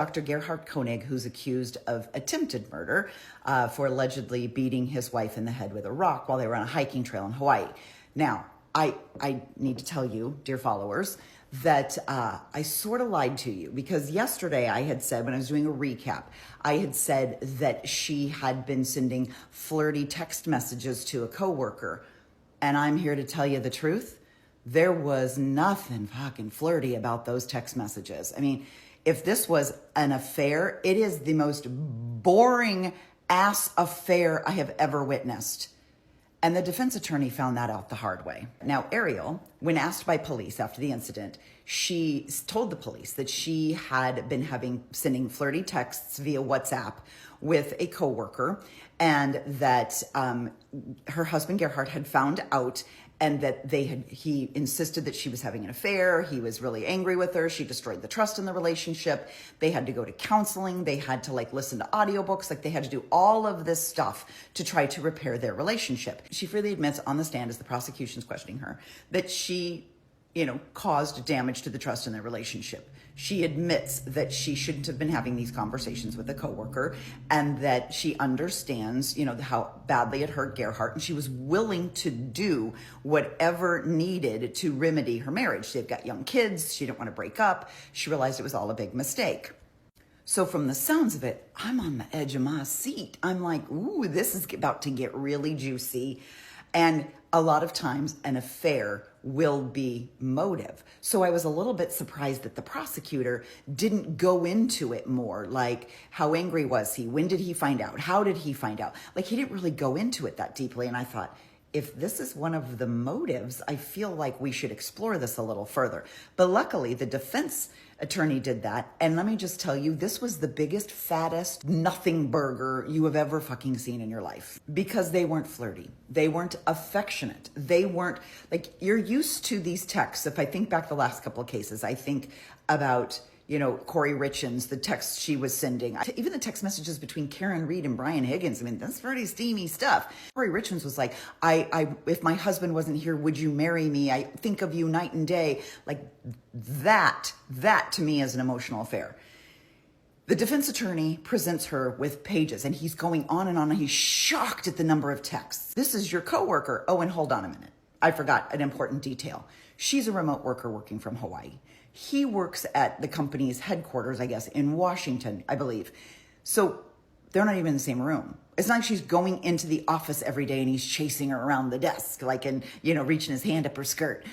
Dr. Gerhardt Konig, who's accused of attempted murder for allegedly beating his wife in the head with a rock while they were on a hiking trail in Hawaii. Now, I need to tell you, dear followers, that I sort of lied to you, because yesterday I had said, when I was doing a recap, I had said that she had been sending flirty text messages to a coworker. And I'm here to tell you the truth. There was nothing fucking flirty about those text messages. I mean, if this was an affair, it is the most boring ass affair I have ever witnessed. And the defense attorney found that out the hard way. Now, Ariel, when asked by police after the incident, she told the police that she had been sending flirty texts via WhatsApp with a coworker, and that her husband Gerhardt had found out, and that he insisted that she was having an affair. He was really angry with her. She destroyed the trust in the relationship. They had to go to counseling. They had to listen to audiobooks. They had to do all of this stuff to try to repair their relationship. She freely admits on the stand, as the prosecution's questioning her, that she, caused damage to the trust in their relationship. She admits that she shouldn't have been having these conversations with a coworker, and that she understands, how badly it hurt Gerhardt, and she was willing to do whatever needed to remedy her marriage. They've got young kids. She didn't want to break up. She realized it was all a big mistake. So from the sounds of it, I'm on the edge of my seat. I'm like, ooh, this is about to get really juicy. And a lot of times an affair will be motive. So I was a little bit surprised that the prosecutor didn't go into it more, like how angry was he? When did he find out? How did he find out? He didn't really go into it that deeply. And I thought, if this is one of the motives, I feel like we should explore this a little further. But luckily, the defense attorney did that. And let me just tell you, this was the biggest, fattest, nothing burger you have ever fucking seen in your life. Because they weren't flirty. They weren't affectionate. They weren't, you're used to these texts. If I think back the last couple of cases, I think about Corey Richins, the text she was sending, even the text messages between Karen Reed and Brian Higgins. I mean, that's pretty steamy stuff. Corey Richins was like, if my husband wasn't here, would you marry me? I think of you night and day. That to me is an emotional affair. The defense attorney presents her with pages, and he's going on, and he's shocked at the number of texts. This is your coworker. Oh, and hold on a minute. I forgot an important detail. She's a remote worker working from Hawaii. He works at the company's headquarters, I guess, in Washington, I believe. So they're not even in the same room. It's not like she's going into the office every day and he's chasing her around the desk, and, reaching his hand up her skirt.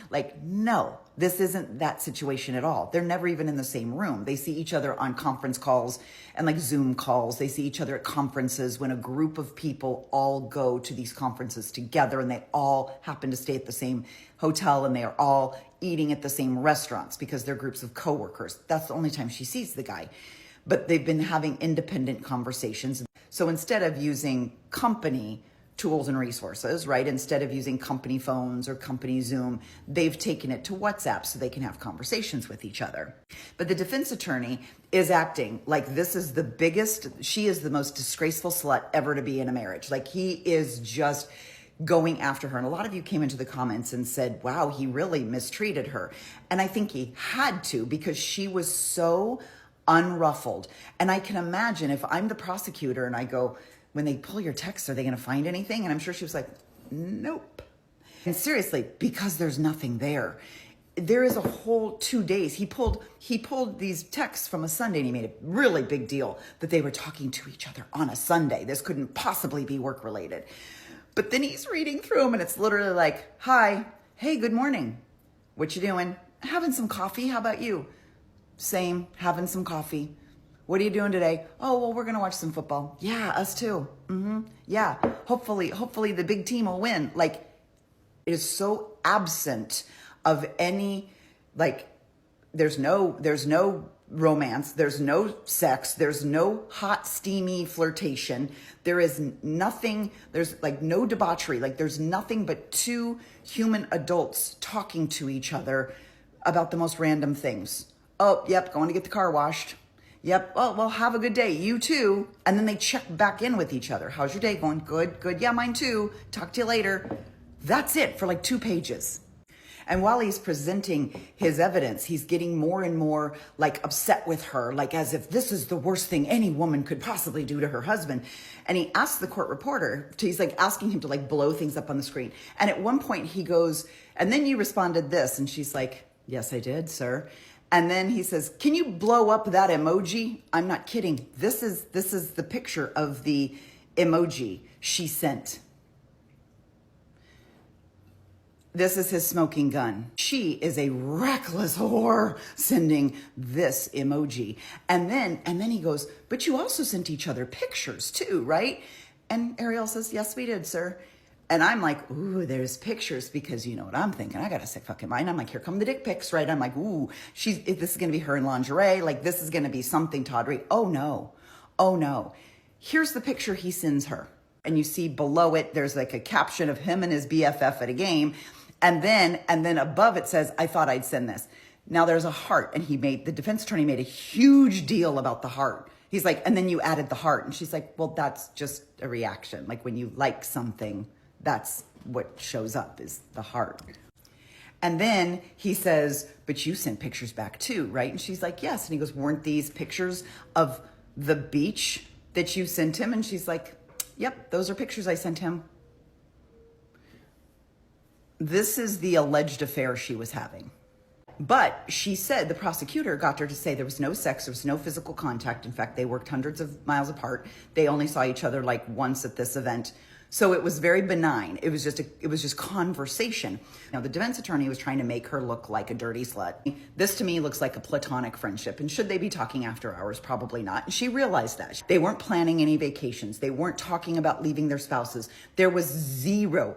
No, this isn't that situation at all. They're never even in the same room. They see each other on conference calls and Zoom calls. They see each other at conferences when a group of people all go to these conferences together, and they all happen to stay at the same hotel, and they are all eating at the same restaurants because they're groups of coworkers. That's the only time she sees the guy. But they've been having independent conversations. So instead of using company tools and resources, right, instead of using company phones or company Zoom, they've taken it to WhatsApp so they can have conversations with each other. But the defense attorney is acting like this is the biggest, she is the most disgraceful slut ever to be in a marriage. He is just going after her. And a lot of you came into the comments and said, wow, he really mistreated her. And I think he had to, because she was so unruffled. And I can imagine if I'm the prosecutor and I go, when they pull your text, are they going to find anything? And I'm sure she was like, nope. And seriously, because there's nothing there. There is a whole 2 days. He pulled these texts from a Sunday, and he made a really big deal that they were talking to each other on a Sunday. This couldn't possibly be work related. But then he's reading through them, and it's literally like, hi, hey, good morning. What you doing? Having some coffee. How about you? Same, having some coffee. What are you doing today? Oh, well, we're going to watch some football. Yeah, us too. Yeah, hopefully the big team will win. It is so absent of any, there's no romance, there's no sex, there's no hot, steamy flirtation. There is nothing, there's no debauchery. There's nothing but two human adults talking to each other about the most random things. Oh, yep, going to get the car washed. Yep, well, have a good day. You too. And then they check back in with each other. How's your day going? Good. Yeah, mine too. Talk to you later. That's it for 2 pages. And while he's presenting his evidence, he's getting more and more like upset with her, like as if this is the worst thing any woman could possibly do to her husband. And he asks the court reporter, he's like asking him to like blow things up on the screen. And at one point he goes, and then you responded this. And she's like, yes, I did, sir. And then he says, can you blow up that emoji? I'm not kidding. This is the picture of the emoji she sent. This is his smoking gun. She is a reckless whore sending this emoji. And then he goes, but you also sent each other pictures too, right? And Ariel says, yes, we did, sir. And I'm like, ooh, there's pictures, because you know what I'm thinking. I got a sick fucking mind. I'm like, here come the dick pics, right? I'm like, ooh, this is going to be her in lingerie. Like, this is going to be something Todd Reed. Oh no. Here's the picture he sends her. And you see below it, there's like a caption of him and his BFF at a game. And then above it says, I thought I'd send this. Now there's a heart, and the defense attorney made a huge deal about the heart. He's like, and then you added the heart. And she's like, well, that's just a reaction. Like when you like something, that's what shows up, is the heart. And then he says, but you sent pictures back too, right? And she's like, yes. And he goes, weren't these pictures of the beach that you sent him? And she's like, yep, those are pictures I sent him. This is the alleged affair she was having. But she said, the prosecutor got her to say there was no sex, there was no physical contact. In fact, they worked hundreds of miles apart. They only saw each other like once at this event. So it was very benign. It was just conversation. Now, the defense attorney was trying to make her look like a dirty slut. This to me looks like a platonic friendship. And should they be talking after hours? Probably not. And she realized that. They weren't planning any vacations. They weren't talking about leaving their spouses. There was zero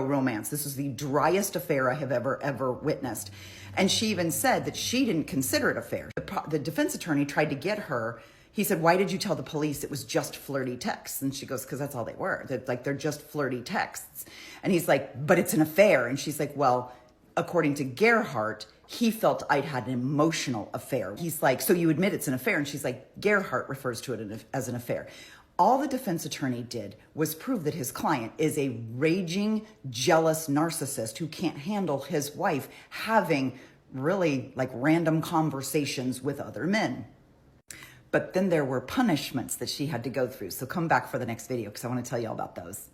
romance. This was the driest affair I have ever witnessed. And she even said that she didn't consider it a affair. The defense attorney tried to get her. He said, why did you tell the police it was just flirty texts? And she goes, because that's all they were. They're just flirty texts. And he's like, but it's an affair. And she's like, well, according to Gerhardt, he felt I'd had an emotional affair. He's like, so you admit it's an affair? And she's like, Gerhardt refers to it as an affair. All the defense attorney did was prove that his client is a raging, jealous narcissist who can't handle his wife having really like random conversations with other men. But then there were punishments that she had to go through. So come back for the next video because I want to tell you all about those.